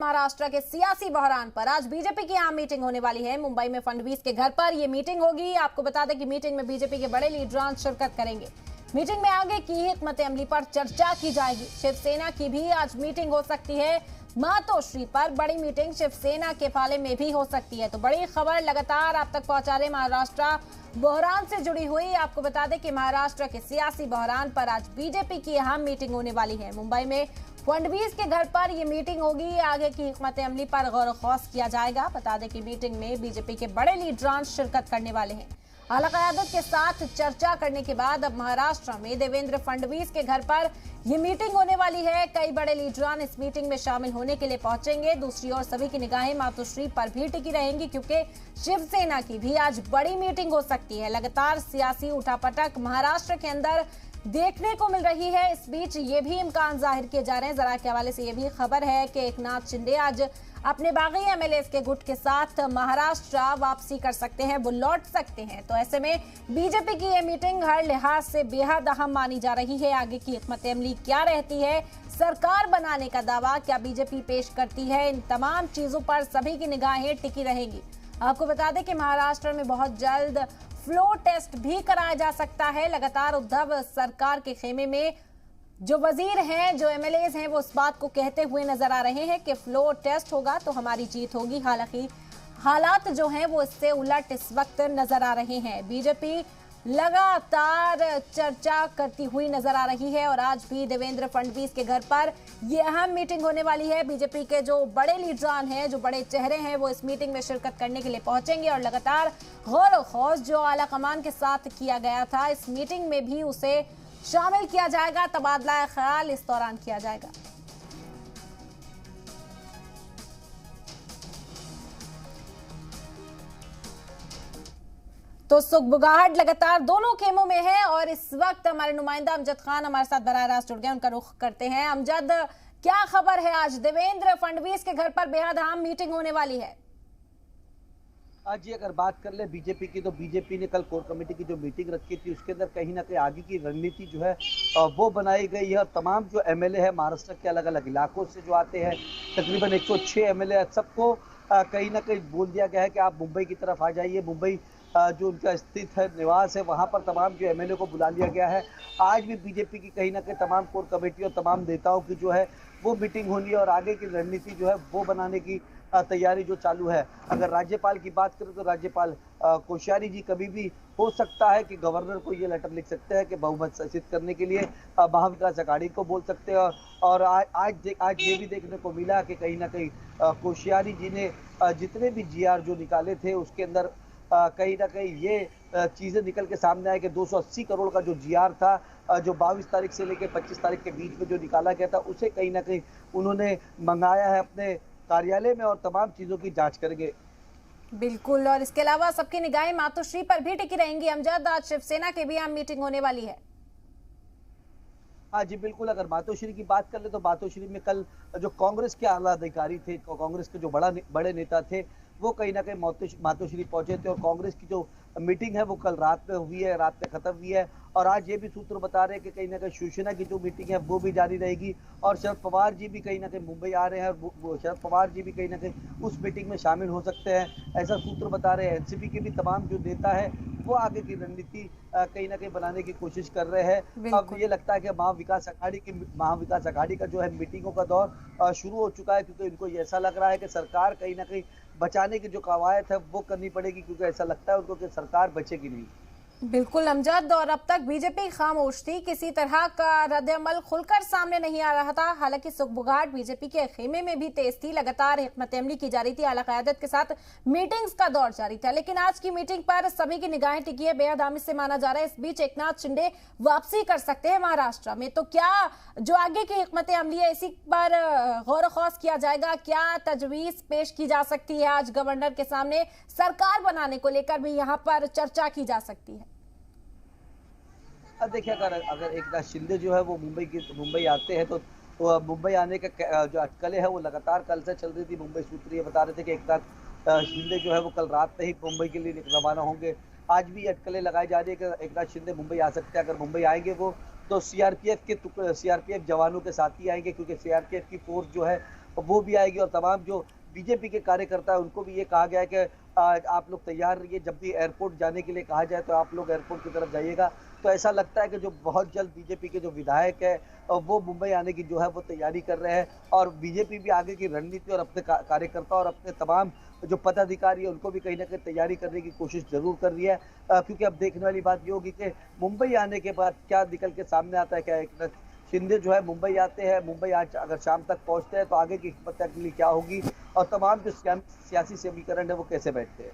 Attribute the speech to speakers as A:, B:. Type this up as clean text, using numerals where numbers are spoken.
A: महाराष्ट्र के सियासी बहरान पर आज बीजेपी की आम मीटिंग होने वाली है। मुंबई में फडणवीस के घर पर यह मीटिंग होगी। आपको बता दें कि मीटिंग में बीजेपी के बड़े लीडरान शिरकत करेंगे। मीटिंग में आगे की हिकमत अमली पर चर्चा की जाएगी। शिवसेना की भी आज मीटिंग हो सकती है। मातोश्री पर बड़ी मीटिंग शिवसेना के पाले में भी हो सकती है। तो बड़ी खबर लगातार आप तक पहुंचा रहे महाराष्ट्र बहरान से जुड़ी हुई। आपको बता दें कि महाराष्ट्र के सियासी बहरान पर आज बीजेपी की अहम मीटिंग होने वाली है। मुंबई में फडणवीस के घर पर यह मीटिंग होगी। आगे की हिकमत अमली पर गौर खौस किया जाएगा। बता दें कि मीटिंग में बीजेपी के बड़े लीडरान शिरकत करने वाले हैं। आला क़यादत के साथ चर्चा करने के बाद अब महाराष्ट्र में देवेंद्र फडणवीस के घर पर यह मीटिंग होने वाली है। कई बड़े लीडरान इस मीटिंग में शामिल होने के लिए पहुंचेंगे। दूसरी ओर सभी की निगाहें मातोश्री पर भी टिकी रहेंगी, क्योंकि शिवसेना की भी आज बड़ी मीटिंग हो सकती है। लगातार सियासी उठापटक महाराष्ट्र के अंदर देखने को मिल रही है। इस बीच ये भी इम्कान जाहिर किए जा रहे हैं, जरा के हवाले से ये भी खबर है कि एकनाथ शिंदे आज अपने बागी एमएलए के गुट के साथ महाराष्ट्र वापसी कर सकते हैं, वो लौट सकते हैं। तो ऐसे में बीजेपी की ये मीटिंग हर लिहाज से बेहद अहम मानी जा रही है। आगे की हिकमत अमली क्या रहती है, सरकार बनाने का दावा क्या बीजेपी पेश करती है, इन तमाम चीजों पर सभी की निगाहें टिकी रहेंगी। आपको बता दें कि महाराष्ट्र में बहुत जल्द फ्लो टेस्ट भी कराया जा सकता है। लगातार उद्धव सरकार के खेमे में जो वजीर हैं, जो एमएलएज हैं, वो इस बात को कहते हुए नजर आ रहे हैं कि फ्लो टेस्ट होगा तो हमारी जीत होगी। हालांकि हालात जो हैं वो इससे उलट इस वक्त नजर आ रहे हैं। बीजेपी लगातार चर्चा करती हुई नजर आ रही है और आज भी देवेंद्र फडणवीस के घर पर यह अहम मीटिंग होने वाली है। बीजेपी के जो बड़े लीडरान हैं, जो बड़े चेहरे हैं, वो इस मीटिंग में शिरकत करने के लिए पहुंचेंगे और लगातार गौर खौस जो आला कमान के साथ किया गया था, इस मीटिंग में भी उसे शामिल किया जाएगा। तबादला ख्याल इस दौरान किया जाएगा। तो सुगबुगाहट लगातार दोनों खेमों में है और इस वक्त हमारे नुमाइंदा अमजद खान हमारे साथ बराह रास्त जुड़ गए। उनका रुख करते हैं। अमजद, क्या खबर है? आज देवेंद्र फडणवीस के घर पर बेहद अहम मीटिंग होने वाली है।
B: आज ये अगर बात कर ले बीजेपी की, तो बीजेपी ने कल कोर कमेटी की जो मीटिंग रखी थी उसके अंदर कहीं ना कहीं आगे की रणनीति जो है वो बनाई गई है। और तमाम जो एमएलए है महाराष्ट्र के अलग अलग इलाकों से जो आते हैं, तकरीबन 106 एमएलए, सबको कहीं ना कहीं बोल दिया गया है कि आप मुंबई की तरफ आ जाइए। मुंबई जो उनका स्थित है, निवास है, वहाँ पर तमाम जो एमएलए को बुला लिया गया है। आज भी बीजेपी की कहीं ना कहीं तमाम कोर कमेटी और तमाम नेताओं की जो है वो मीटिंग होनी है और आगे की रणनीति जो है वो बनाने की तैयारी जो चालू है। अगर राज्यपाल की बात करें तो राज्यपाल कोश्यारी जी कभी भी हो सकता है कि गवर्नर को ये लेटर लिख सकते हैं कि बहुमत सिद्ध करने के लिए महाविकास अघाड़ी को बोल सकते हैं। और आज ये भी देखने को मिला कि कहीं ना कहीं कोश्यारी जी ने जितने भी जीआर जो निकाले थे उसके अंदर कहीं ना कहीं ये चीज़ें निकल के सामने आए कि 280 करोड़ का जो जीआर था, जो 22 तारीख से लेकर 25 तारीख के बीच में जो निकाला गया था, उसे कहीं ना कहीं उन्होंने मंगाया है अपने कार्यालय में और तमाम चीजों की जांच करेंगे।
A: बिल्कुल, और इसके अलावा सबकी निगाहें मातोश्री पर भी टिकी रहेंगी। अमजद, आज शिवसेना के भी अहम मीटिंग होने वाली है।
B: हाँ जी बिल्कुल, अगर मातोश्री की बात कर ले तो मातोश्री में कल जो कांग्रेस के आला अधिकारी थे, कांग्रेस के जो बड़े नेता थे, वो कहीं ना कहीं मातोश्री पहुंचे थे। और कांग्रेस की जो मीटिंग है वो कल रात में हुई है, रात में खत्म हुई है। और आज ये भी सूत्र बता रहे हैं कि कहीं ना कहीं शिवसेना की जो मीटिंग है वो भी जारी रहेगी। और शरद पवार जी भी कहीं ना कहीं मुंबई आ रहे हैं और शरद पवार जी भी कहीं ना कहीं उस मीटिंग में शामिल हो सकते हैं, ऐसा सूत्र बता रहे हैं। एनसीपी के भी तमाम जो नेता है वो आगे की रणनीति कहीं ना कहीं बनाने की कोशिश कर रहे हैं। अब ये लगता है कि महाविकास अघाड़ी का जो है मीटिंगों का दौर शुरू हो चुका है, क्योंकि इनको ऐसा लग रहा है कि सरकार कहीं ना कहीं बचाने की जो कवायद है वो करनी पड़ेगी, क्योंकि ऐसा लगता है उनको कि सरकार बचेगी नहीं।
A: बिल्कुल अमजद, और अब तक बीजेपी खामोश थी, किसी तरह का रद्द-ए-अमल खुलकर सामने नहीं आ रहा था। हालांकि सुगबुगाहट बीजेपी के खेमे में भी तेज थी। लगातार हिकमत अमली की जा रही थी, आला क़यादत के साथ मीटिंग्स का दौर जारी था। लेकिन आज की मीटिंग पर सभी की निगाहें टिकी है, बेहद अहम से माना जा रहा है। इस बीच एकनाथ शिंदे वापसी कर सकते हैं महाराष्ट्र में। तो क्या जो आगे की हिकमत अमली है इसी पर गौर खौस किया जाएगा? क्या तजवीज पेश की जा सकती है आज गवर्नर के सामने? सरकार बनाने को लेकर भी यहाँ पर चर्चा की जा सकती है।
B: अब देखिए, अगर एकनाथ शिंदे जो है वो मुंबई आते हैं तो मुंबई आने का जो अटकलें है वो लगातार कल से चल रही थी। मुंबई सूत्र ये बता रहे थे कि एकनाथ शिंदे जो है वो कल रात में ही मुंबई के लिए रवाना होंगे। आज भी अटकलें लगाई जा रही है कि एकनाथ शिंदे मुंबई आ सकते हैं। अगर मुंबई आएंगे वो तो सीआरपीएफ जवानों के साथ ही आएंगे, क्योंकि सीआरपीएफ की फोर्स जो है वो भी आएगी और तमाम जो बीजेपी के कार्यकर्ता है उनको भी ये कहा गया है कि आप लोग तैयार रहिए, जब भी एयरपोर्ट जाने के लिए कहा जाए तो आप लोग एयरपोर्ट की तरफ जाइएगा। तो ऐसा लगता है कि जो बहुत जल्द बीजेपी के जो विधायक है वो मुंबई आने की जो है वो तैयारी कर रहे हैं और बीजेपी भी आगे की रणनीति और अपने कार्यकर्ता और अपने तमाम जो पदाधिकारी है उनको भी कहीं ना कहीं तैयारी करने की कोशिश जरूर कर रही है, क्योंकि अब देखने वाली बात ये होगी कि मुंबई आने के बाद क्या निकल के सामने आता है। क्या एकनाथ शिंदे जो है मुंबई आते हैं, मुंबई आज अगर शाम तक पहुंचते हैं तो आगे की हिकमत अमली क्या होगी और तमाम जो सियासी समीकरण है वो कैसे बैठते हैं।